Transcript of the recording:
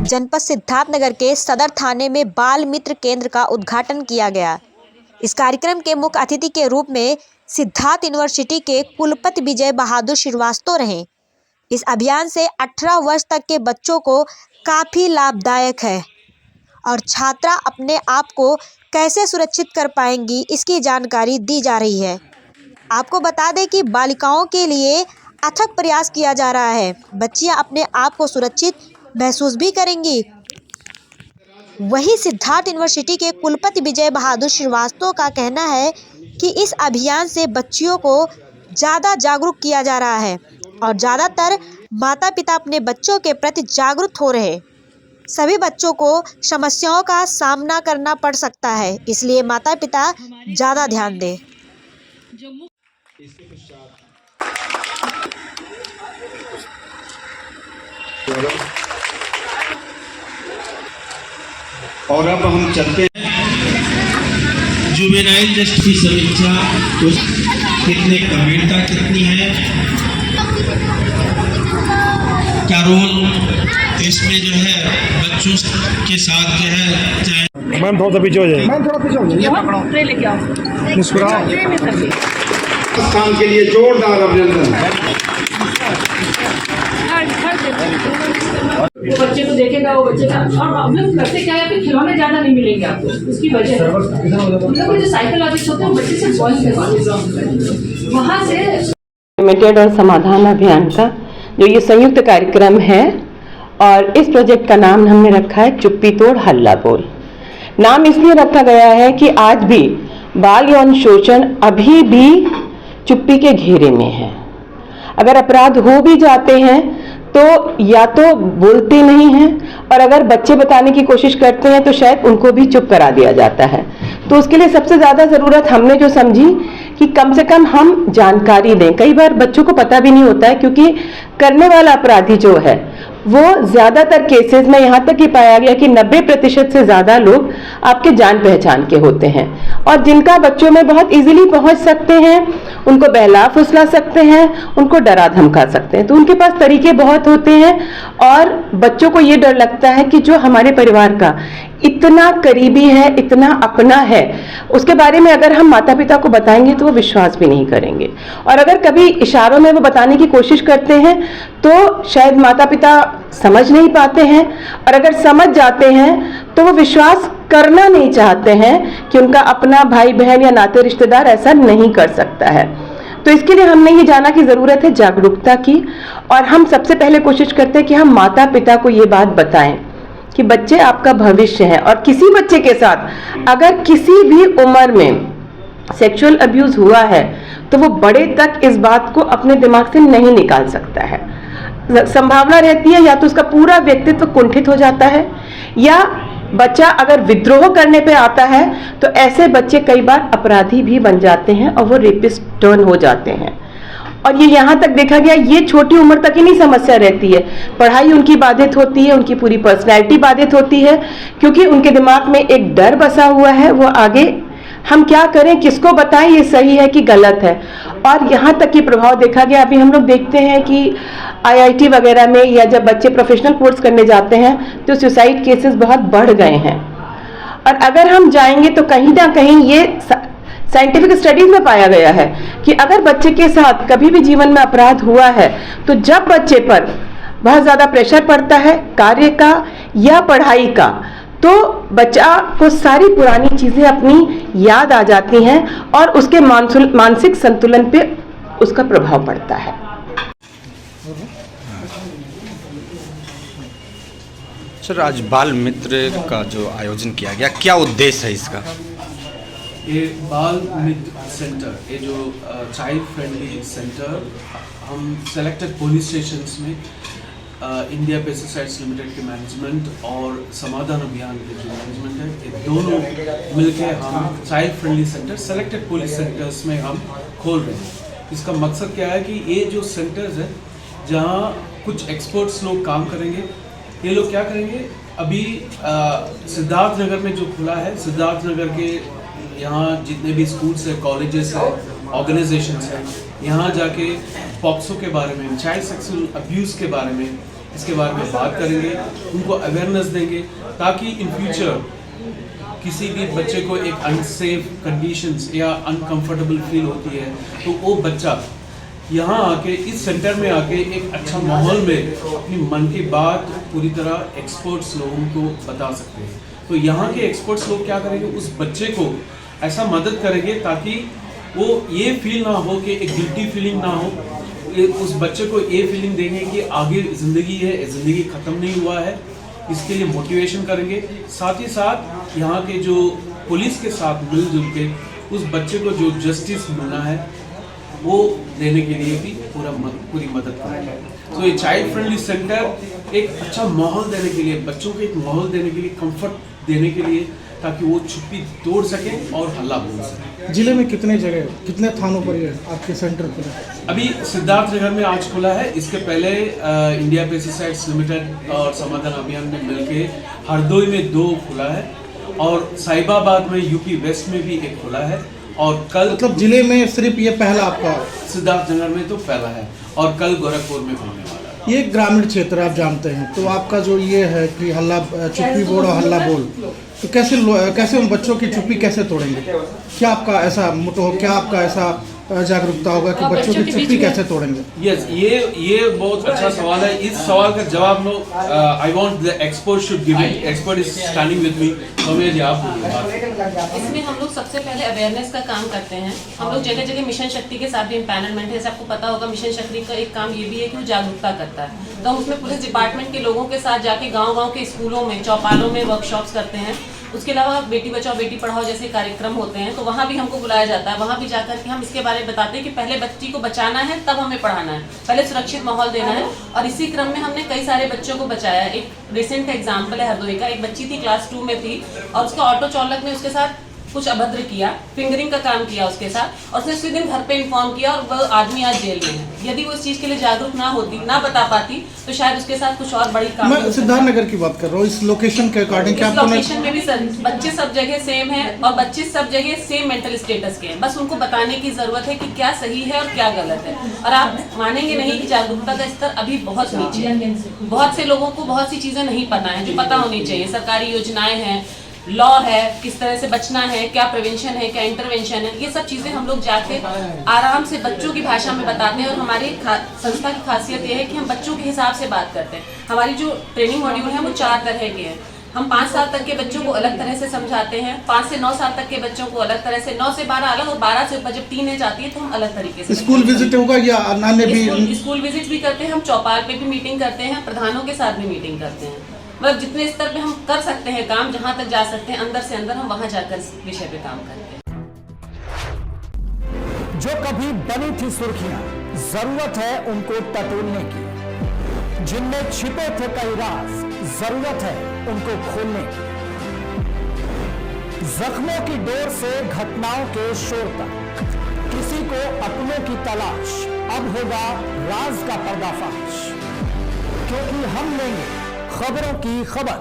जनपद सिद्धार्थनगर के सदर थाने में बाल मित्र केंद्र का उद्घाटन किया गया। इस कार्यक्रम के मुख्य अतिथि के रूप में सिद्धार्थ यूनिवर्सिटी के कुलपति विजय बहादुर श्रीवास्तव रहे। इस अभियान से 18 वर्ष तक के बच्चों को काफ़ी लाभदायक है और छात्रा अपने आप को कैसे सुरक्षित कर पाएंगी, इसकी जानकारी दी जा रही है। आपको बता दें कि बालिकाओं के लिए अथक प्रयास किया जा रहा है। बच्चियां अपने आप को सुरक्षित महसूस भी करेंगी। वहीं सिद्धार्थ यूनिवर्सिटी के कुलपति विजय बहादुर श्रीवास्तव का कहना है कि इस अभियान से बच्चियों को ज़्यादा जागरूक किया जा रहा है और ज़्यादातर माता पिता अपने बच्चों के प्रति जागरूक हो रहे। सभी बच्चों को समस्याओं का सामना करना पड़ सकता है, इसलिए माता पिता ज़्यादा ध्यान दें। और अब हम चलते हैं जुवेनाइल जस्टिस की समीक्षा, कितने गंभीरता कितनी है, क्या रोल इसमें जो है बच्चों के साथ जो है। चाहे मैम थोड़ा सा पीछे हो जाइए, मैम थोड़ा पीछे हो जाइए, ट्रे लेके आओ, मुस्कुराओ। काम के लिए जोरदार अभिनंदन। वो बच्चे को देखेगा, वो बच्चे का और प्रॉब्लम करते क्या है कि खिलौने ज़्यादा नहीं मिलेंगे आपको, उसकी वजह है मतलब जो साइकोलॉजिस्ट होते हैं बच्चे से पॉइंट करवाते वहाँ से लिमिटेड और समाधान अभियान का जो ये संयुक्त कार्यक्रम है और इस प्रोजेक्ट का नाम हमने रखा है चुप्पी तोड़ हल्ला बोल। नाम इसलिए रखा गया है कि आज भी बाल यौन शोषण अभी भी चुप्पी के घेरे में है। अगर अपराध हो भी जाते हैं तो या तो बोलते नहीं हैं और अगर बच्चे बताने की कोशिश करते हैं तो शायद उनको भी चुप करा दिया जाता है। तो उसके लिए सबसे ज़्यादा ज़रूरत हमने जो समझी कि कम से कम हम जानकारी दें। कई बार बच्चों को पता भी नहीं होता है क्योंकि करने वाला अपराधी जो है वो ज़्यादातर केसेस में यहाँ तक कि पाया गया कि 90% से ज़्यादा लोग आपके जान पहचान के होते हैं और जिनका बच्चों में बहुत इजीली पहुँच सकते हैं, उनको बहला फुसला सकते हैं, उनको डरा धमका सकते हैं। तो उनके पास तरीके बहुत होते हैं और बच्चों को ये डर लगता है कि जो हमारे परिवार का इतना करीबी है, इतना अपना है, उसके बारे में अगर हम माता पिता को बताएंगे तो वो विश्वास भी नहीं करेंगे और अगर कभी इशारों में वो बताने की कोशिश करते हैं तो शायद माता पिता समझ नहीं पाते हैं और अगर समझ जाते हैं तो वो विश्वास करना नहीं चाहते हैं कि उनका अपना भाई बहन या नाते रिश्तेदार ऐसा नहीं कर सकता है। तो इसके लिए हमने ये जाना कि ज़रूरत है जागरूकता की और हम सबसे पहले कोशिश करते हैं कि हम माता पिता को ये बात बताएं कि बच्चे आपका भविष्य है और किसी बच्चे के साथ अगर किसी भी उम्र में सेक्सुअल अब्यूज हुआ है तो वो बड़े तक इस बात को अपने दिमाग से नहीं निकाल सकता है। संभावना रहती है या तो उसका पूरा व्यक्तित्व कुंठित हो जाता है या बच्चा अगर विद्रोह करने पे आता है तो ऐसे बच्चे कई बार अपराधी भी बन जाते हैं और वो रेपिस्ट टर्न हो जाते हैं। और ये यहाँ तक देखा गया, ये छोटी उम्र तक ही नहीं समस्या रहती है, पढ़ाई उनकी बाधित होती है, उनकी पूरी पर्सनैलिटी बाधित होती है क्योंकि उनके दिमाग में एक डर बसा हुआ है। वो आगे हम क्या करें, किसको बताएं, ये सही है कि गलत है। और यहाँ तक कि प्रभाव देखा गया, अभी हम लोग देखते हैं कि IIT वगैरह में या जब बच्चे प्रोफेशनल कोर्स करने जाते हैं तो सुसाइड केसेस बहुत बढ़ गए हैं। और अगर हम जाएंगे तो कहीं ना कहीं ये साइंटिफिक स्टडीज में पाया गया है कि अगर बच्चे के साथ कभी भी जीवन में अपराध हुआ है तो जब बच्चे पर बहुत ज़्यादा प्रेशर पड़ता है कार्य का या पढ़ाई का तो बच्चा को सारी पुरानी चीज़ें अपनी याद आ जाती हैं और उसके मानसिक संतुलन पे उसका प्रभाव पड़ता है। सर, आज बाल मित्र का जो आयोजन किया गया, क्या उद्देश्य है इसका? ये बाल मित्र सेंटर, ये जो चाइल्ड फ्रेंडली सेंटर हम सेलेक्टेड पुलिस स्टेशंस में इंडिया पेस्टिसाइड्स लिमिटेड के मैनेजमेंट और समाधान अभियान के जो मैनेजमेंट है, ये दोनों मिलकर हम child friendly centre selected police centres में हम खोल रहे हैं। इसका मकसद क्या है कि ये जो सेंटर्स है जहाँ कुछ एक्सपर्ट्स लोग काम करेंगे, ये लोग क्या करेंगे, अभी सिद्धार्थनगर में जो खुला है, सिद्धार्थनगर के यहाँ जितने भी स्कूल्स है, कॉलेजेस है, ऑर्गेनाइजेशंस है, यहाँ जाके पॉक्सो के बारे में, चाइल्ड सेक्सुअल अब्यूज़ के बारे में इसके बारे में बात करेंगे, उनको अवेयरनेस देंगे, ताकि इन फ्यूचर किसी भी बच्चे को एक अनसेफ कंडीशंस या अनकंफर्टेबल फील होती है तो वो बच्चा यहाँ आके इस सेंटर में आके एक अच्छा माहौल में अपनी मन की बात पूरी तरह एक्सपर्ट्स लोगों को बता सकते हैं। तो यहाँ के एक्सपर्ट्स लोग क्या करेंगे, उस बच्चे को ऐसा मदद करेंगे ताकि वो ये फील ना हो कि एक गिल्टी फीलिंग ना हो, उस बच्चे को ये फीलिंग देंगे कि आगे ज़िंदगी है, ज़िंदगी ख़त्म नहीं हुआ है, इसके लिए मोटिवेशन करेंगे। साथ ही साथ यहाँ के जो पुलिस के साथ मिलजुल के उस बच्चे को जो जस्टिस मिलना है वो देने के लिए भी पूरी मदद करेंगे। तो ये चाइल्ड फ्रेंडली सेंटर एक अच्छा माहौल देने के लिए, बच्चों को एक माहौल देने के लिए, कंफर्ट देने के लिए, ताकि वो चुप्पी तोड़ सकें और हल्ला बोल सकें। जिले में कितने जगह, कितने थानों पर ये आपके सेंटर खुला? अभी सिद्धार्थनगर में आज खुला है, इसके पहले इंडिया पेस्टिसाइड्स लिमिटेड और समाधान अभियान ने मिलके हरदोई में 2 खुला है और साहिबाबाद में यूपी वेस्ट में भी एक खुला है। और कल मतलब जिले में सिर्फ ये पहला आपका? सिद्धार्थनगर में तो पहला है और कल गोरखपुर में होने वाला है। ये ग्रामीण क्षेत्र आप जानते हैं, तो आपका जो ये है कि हल्ला चुप्पी बोल और हल्ला बोल, तो कैसे उन बच्चों की चुप्पी कैसे तोड़ेंगे? क्या आपका ऐसा मोटो, क्या आपका ऐसा जागरूकता होगा कि बच्चों की चुप्पी कैसे तोड़ेंगे? यस, ये बहुत अच्छा सवाल है। इस सवाल का जवाब I want the expert should give it. Expert is standing with me. Saumya ji, आप बोलिए। इसमें हम लोग सबसे पहले अवेयरनेस का काम करते हैं। हम लोग जगह जगह मिशन शक्ति के साथ भी एम्पैनलमेंट है, जैसे आपको पता होगा मिशन शक्ति का एक काम ये भी है कि वो जागरूकता करता है। तो हम उसमें पुलिस डिपार्टमेंट के लोगों के साथ जाके गाँव के स्कूलों में, चौपालों में वर्कशॉप्स करते हैं। उसके अलावा बेटी बचाओ बेटी पढ़ाओ जैसे कार्यक्रम होते हैं, तो वहाँ भी हमको बुलाया जाता है। वहाँ भी जाकर के हम इसके बारे में बताते हैं कि पहले बच्ची को बचाना है, तब हमें पढ़ाना है, पहले सुरक्षित माहौल देना है। और इसी क्रम में हमने कई सारे बच्चों को बचाया। एक रिसेंट एग्जाम्पल है हरदोई का। एक बच्ची थी, क्लास 2 में थी, और उसका ऑटो चालक ने उसके साथ कुछ अभद्र किया, फिंगरिंग का काम किया उसके साथ, और उसने उसी दिन घर पे इन्फॉर्म किया, और वह आदमी आज जेल में है। यदि वो इस चीज के लिए जागरूक ना होती, ना बता पाती, तो शायद उसके साथ कुछ और बड़ी काम। मैं सिद्धार्थनगर की बात कर रहा हूँ। इस लोकेशन के अकॉर्डिंग क्या लोकेशन में भी बच्चे सब जगह सेम है और बच्चे सब जगह सेम मेंटल स्टेटस के हैं। बस उनको बताने की जरूरत है कि क्या सही है और क्या गलत है। और आप मानेंगे नहीं कि जागरूकता का स्तर अभी बहुत नीचे है। बहुत से लोगों को बहुत सी चीजें नहीं पता है जो पता होनी चाहिए। सरकारी योजनाएं हैं, लॉ है, किस तरह से बचना है, क्या प्रिवेंशन है, क्या इंटरवेंशन है, ये सब चीजें हम लोग जाके आराम से बच्चों की भाषा में बताते हैं। और हमारी संस्था की खासियत ये है कि हम बच्चों के हिसाब से बात करते हैं। हमारी जो ट्रेनिंग मॉड्यूल है वो 4 तरह के हैं। हम 5 साल तक के बच्चों को अलग तरह से समझाते हैं, 5 से 9 साल तक के बच्चों को अलग तरह से, 9 से 12 अलग, और 12 से ऊपर जब टीनेज आती है तो हम अलग तरीके से। स्कूल विजिट होगा या अन्य भी? स्कूल विजिट भी करते हैं, हम चौपाल पे भी मीटिंग करते हैं, प्रधानों के साथ भी मीटिंग करते हैं। मतलब जितने स्तर पे हम कर सकते हैं काम, जहां तक जा सकते हैं अंदर से अंदर, हम वहां जाकर इस विषय पे काम करते हैं। जो कभी बनी थी सुर्खियां, जरूरत है उनको टटोलने की। जिनमें छिपे थे कई राज, जरूरत है उनको खोलने की। जख्मों की डोर से घटनाओं के शोर तक, किसी को अपनों की तलाश, अब होगा राज का पर्दाफाश। क्योंकि हम लेंगे खबरों की खबर।